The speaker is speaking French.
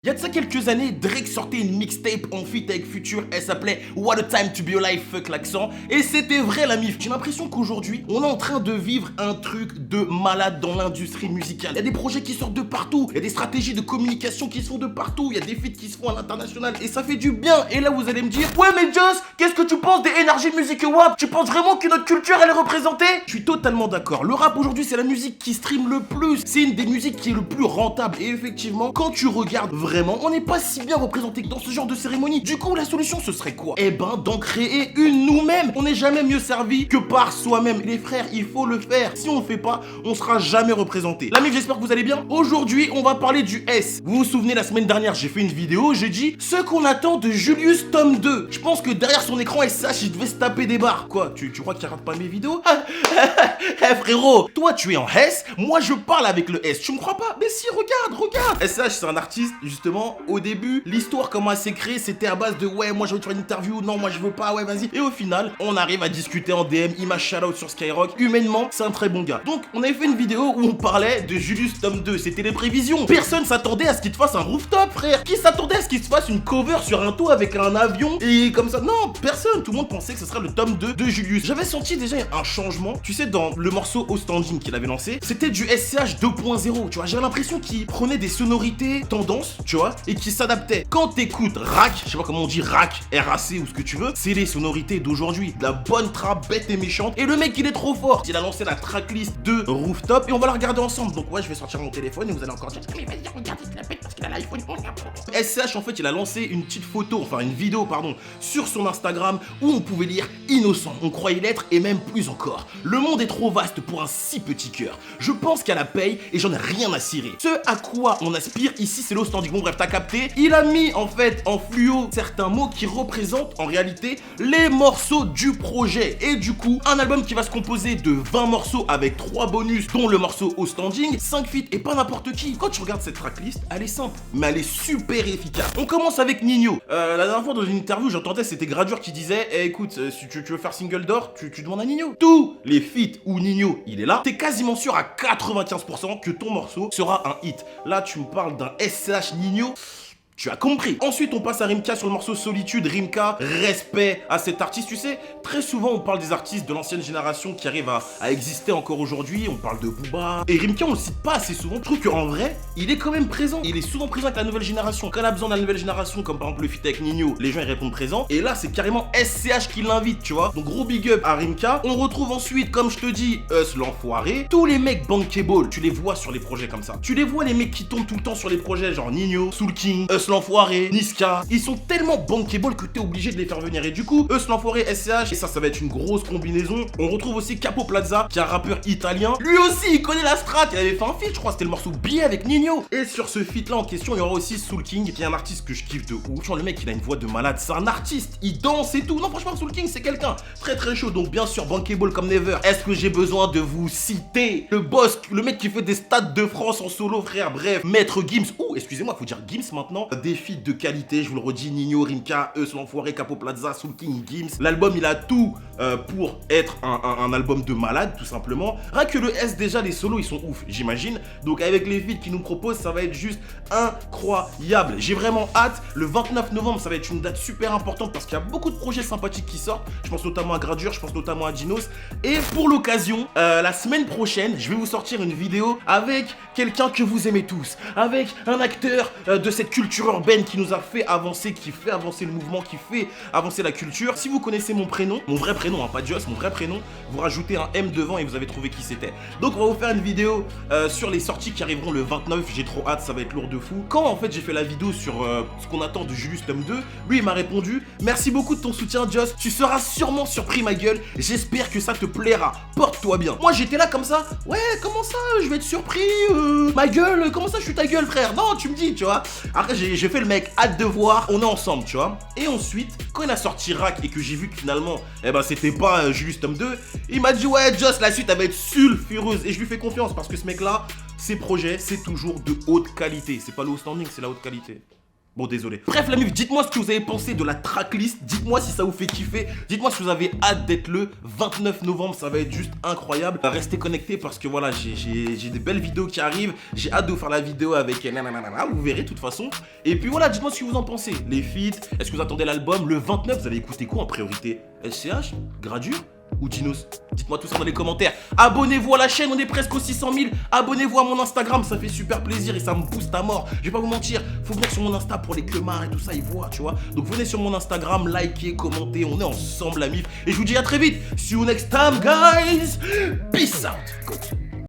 Il y a de ça quelques années, Drake sortait une mixtape en feat avec Future, elle s'appelait What a Time to Be Alive, fuck l'accent, et c'était vrai la mif. J'ai l'impression qu'aujourd'hui, on est en train de vivre un truc de malade dans l'industrie musicale. Il y a des projets qui sortent de partout, il y a des stratégies de communication qui se font de partout, il y a des feats qui se font à l'international, et ça fait du bien. Et là vous allez me dire, ouais mais Joss, qu'est-ce que tu penses des Energy Music Awards? Tu penses vraiment que notre culture elle est représentée? Je suis totalement d'accord, le rap aujourd'hui c'est la musique qui stream le plus, c'est une des musiques qui est le plus rentable, et effectivement, quand tu regardes vraiment, on n'est pas si bien représenté que dans ce genre de cérémonie. Du coup, la solution, ce serait quoi? Eh ben, d'en créer une nous-mêmes. On n'est jamais mieux servi que par soi-même. Les frères, il faut le faire. Si on le fait pas, on sera jamais représenté. L'ami, j'espère que vous allez bien. Aujourd'hui, on va parler du S. Vous vous souvenez, la semaine dernière, j'ai fait une vidéo, j'ai dit ce qu'on attend de Julius tome 2. Je pense que derrière son écran SH, il devait se taper des barres. Quoi, tu crois qu'il rate pas mes vidéos? Eh frérot, toi tu es en S, moi je parle avec le S. Tu me crois pas? Mais si, regarde. SH, c'est un artiste, justement. Au début, l'histoire comment elle s'est créée, c'était à base de ouais, moi je veux te faire une interview, non, moi je veux pas, ouais, vas-y. Et au final, on arrive à discuter en DM, il m'a shout-out sur Skyrock. Humainement, c'est un très bon gars. Donc, on avait fait une vidéo où on parlait de Julius tome 2, c'était les prévisions. Personne s'attendait à ce qu'il te fasse un rooftop, frère. Qui s'attendait à ce qu'il se fasse une cover sur un toit avec un avion et comme ça? Non, personne. Tout le monde pensait que ce serait le tome 2 de Julius. J'avais senti déjà un changement, tu sais, dans le morceau Au Standing qu'il avait lancé, c'était du SCH 2.0, tu vois. J'ai l'impression qu'il prenait des sonorités tendance, tu vois, et qui s'adaptait. Quand t'écoutes RAC, je sais pas comment on dit RAC, RAC ou ce que tu veux, c'est les sonorités d'aujourd'hui, de la bonne trap bête et méchante. Et le mec il est trop fort, il a lancé la tracklist de Rooftop et on va la regarder ensemble. Donc ouais, je vais sortir mon téléphone et vous allez encore dire mais vas-y regarde, il la pète parce qu'il a l'iPhone. SCH en fait il a lancé une petite photo, enfin une vidéo pardon, sur son Instagram où on pouvait lire innocent, on croyait l'être et même plus encore. Le monde est trop vaste pour un si petit cœur. Je pense qu'à la paye et j'en ai rien à cirer. Ce à quoi on aspire ici c'est l'Au Standing. Bon bref, t'as capté. Il a mis en fait en fluo certains mots qui représentent en réalité les morceaux du projet. Et du coup, un album qui va se composer de 20 morceaux avec 3 bonus, dont le morceau Au Standing, 5 feats et pas n'importe qui. Quand tu regardes cette tracklist, elle est simple, mais elle est super efficace. On commence avec Ninho. La dernière fois dans une interview, j'entendais c'était Gradure qui disait écoute, si tu veux faire single d'or, tu demandes à Ninho. Tous les feats où Ninho il est là, t'es quasiment sûr à 95% que ton morceau sera un hit. Là, tu me parles d'un SCH Ninho. Tu as compris. Ensuite, on passe à Rimka sur le morceau Solitude. Rimka, respect à cet artiste. Tu sais, très souvent, on parle des artistes de l'ancienne génération qui arrivent à exister encore aujourd'hui. On parle de Booba. Et Rimka, on le cite pas assez souvent. Je trouve qu'en vrai, il est quand même présent. Il est souvent présent avec la nouvelle génération. Quand on a besoin de la nouvelle génération, comme par exemple le feat avec Ninho, les gens ils répondent présent. Et là, c'est carrément SCH qui l'invite, tu vois. Donc, gros big up à Rimka. On retrouve ensuite, comme je te dis, Us l'enfoiré. Tous les mecs bankable, tu les vois sur les projets comme ça. Tu les vois, les mecs qui tombent tout le temps sur les projets, genre Ninho, Soul King, Us l'enfoiré, Niska, ils sont tellement bankable que t'es obligé de les faire venir. Et du coup, Us l'enfoiré, SCH, et ça va être une grosse combinaison. On retrouve aussi Capo Plaza, qui est un rappeur italien. Lui aussi, il connaît la strat, il avait fait un feat, je crois, c'était le morceau Billet avec Ninho. Et sur ce feat là en question, il y aura aussi Soul King, qui est un artiste que je kiffe de ouf. Genre, le mec, il a une voix de malade, c'est un artiste, il danse et tout. Non, franchement, Soul King, c'est quelqu'un très très chaud. Donc, bien sûr, bankable comme never. Est-ce que j'ai besoin de vous citer le boss, le mec qui fait des stades de France en solo, frère? Bref, Maître Gims, excusez-moi, faut dire Gims maintenant. Des feats de qualité, je vous le redis, Ninho, Rimka, Us l'enfoiré, Capo Plaza, Soul King, Gims. L'album il a tout pour être un album de malade tout simplement. Rien que le S déjà, les solos ils sont ouf, j'imagine. Donc avec les feats qu'il nous propose, ça va être juste incroyable. J'ai vraiment hâte. Le 29 novembre, ça va être une date super importante parce qu'il y a beaucoup de projets sympathiques qui sortent. Je pense notamment à Gradure, je pense notamment à Dinos. Et pour l'occasion, la semaine prochaine, je vais vous sortir une vidéo avec quelqu'un que vous aimez tous, avec un acteur de cette culture urbaine qui nous a fait avancer, qui fait avancer le mouvement, qui fait avancer la culture. Si vous connaissez mon prénom, mon vrai prénom, hein, pas Joss, mon vrai prénom, vous rajoutez un M devant et vous avez trouvé qui c'était. Donc on va vous faire une vidéo sur les sorties qui arriveront le 29, j'ai trop hâte, ça va être lourd de fou. Quand en fait j'ai fait la vidéo sur ce qu'on attend de Julius tome 2, lui il m'a répondu merci beaucoup de ton soutien Joss, tu seras sûrement surpris ma gueule, j'espère que ça te plaira, porte-toi bien. Moi j'étais là comme ça, ouais comment ça je vais être surpris, ma gueule, comment ça je suis ta gueule frère, non tu me dis tu vois. Après j'ai fait le mec, hâte de voir, on est ensemble tu vois. Et ensuite quand il a sorti Rack et que j'ai vu que finalement eh ben c'était pas Julius tome 2, il m'a dit ouais Joss la suite elle va être sulfureuse et je lui fais confiance parce que ce mec là, ses projets c'est toujours de haute qualité, c'est pas le Au Standing, c'est la haute qualité. Bon, désolé. Bref, la mif, dites-moi ce que vous avez pensé de la tracklist. Dites-moi si ça vous fait kiffer. Dites-moi si vous avez hâte d'être le 29 novembre. Ça va être juste incroyable. Restez connectés parce que voilà, j'ai des belles vidéos qui arrivent. J'ai hâte de vous faire la vidéo avec nanana. Vous verrez de toute façon. Et puis voilà, dites-moi ce que vous en pensez. Les feats, est-ce que vous attendez l'album? Le 29, vous allez écouter quoi en priorité? SCH? Gradure? Ou Dinos? Dites-moi tout ça dans les commentaires. Abonnez-vous à la chaîne, on est presque aux 600 000. Abonnez-vous à mon Instagram, ça fait super plaisir et ça me booste à mort. Je vais pas vous mentir, faut venir sur mon Insta pour les clemards et tout ça, ils voient, tu vois. Donc venez sur mon Instagram, likez, commentez, on est ensemble la mif. Et je vous dis à très vite. See you next time, guys. Peace out. Go.